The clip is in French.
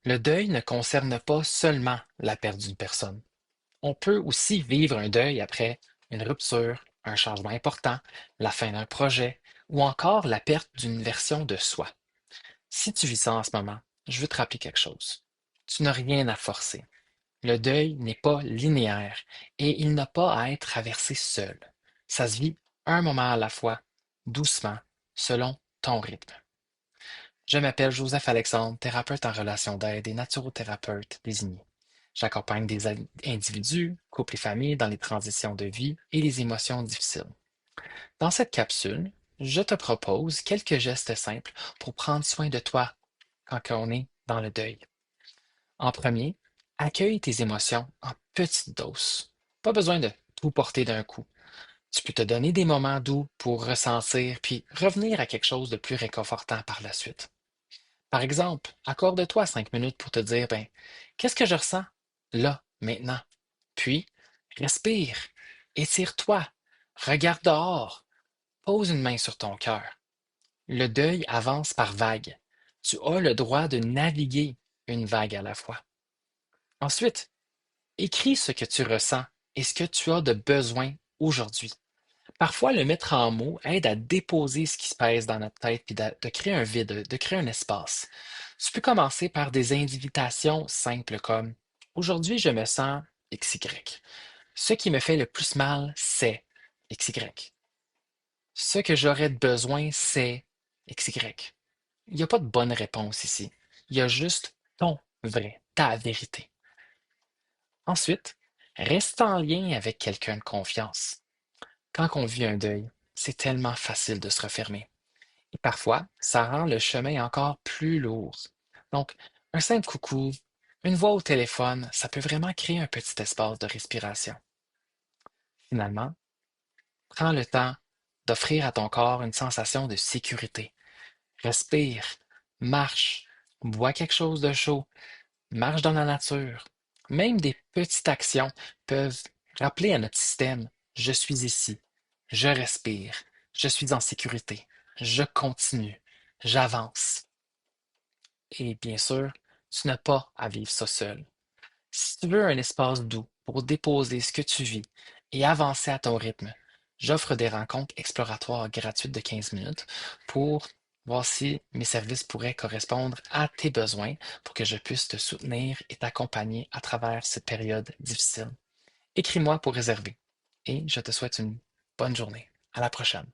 Le deuil ne concerne pas seulement la perte d'une personne. On peut aussi vivre un deuil après une rupture, un changement important, la fin d'un projet ou encore la perte d'une version de soi. Si tu vis ça en ce moment, je veux te rappeler quelque chose. Tu n'as rien à forcer. Le deuil n'est pas linéaire et il n'a pas à être traversé seul. Ça se vit un moment à la fois, doucement, selon ton rythme. Je m'appelle Joseph Alexandre, thérapeute en relation d'aide et naturothérapeute désigné. J'accompagne des individus, couples et familles dans les transitions de vie et les émotions difficiles. Dans cette capsule, je te propose quelques gestes simples pour prendre soin de toi quand on est dans le deuil. En premier, accueille tes émotions en petites doses. Pas besoin de tout porter d'un coup. Tu peux te donner des moments doux pour ressentir puis revenir à quelque chose de plus réconfortant par la suite. Par exemple, accorde-toi 5 minutes pour te dire, ben, qu'est-ce que je ressens là, maintenant? Puis, respire, étire-toi, regarde dehors, pose une main sur ton cœur. Le deuil avance par vagues. Tu as le droit de naviguer une vague à la fois. Ensuite, écris ce que tu ressens et ce que tu as de besoin aujourd'hui. Parfois, le mettre en mots aide à déposer ce qui se pèse dans notre tête puis de créer un vide, de créer un espace. Tu peux commencer par des invitations simples comme aujourd'hui, je me sens XY. Ce qui me fait le plus mal, c'est XY. Ce que j'aurais besoin, c'est XY. Il n'y a pas de bonne réponse ici. Il y a juste ton vrai, ta vérité. Ensuite, reste en lien avec quelqu'un de confiance. Quand on vit un deuil, c'est tellement facile de se refermer. Et parfois, ça rend le chemin encore plus lourd. Donc, un simple coucou, une voix au téléphone, ça peut vraiment créer un petit espace de respiration. Finalement, prends le temps d'offrir à ton corps une sensation de sécurité. Respire, marche, bois quelque chose de chaud, marche dans la nature. Même des petites actions peuvent rappeler à notre système, je suis ici, je respire, je suis en sécurité, je continue, j'avance. Et bien sûr, tu n'as pas à vivre ça seul. Si tu veux un espace doux pour déposer ce que tu vis et avancer à ton rythme, j'offre des rencontres exploratoires gratuites de 15 minutes pour voir si mes services pourraient correspondre à tes besoins pour que je puisse te soutenir et t'accompagner à travers cette période difficile. Écris-moi pour réserver et je te souhaite une bonne journée. À la prochaine.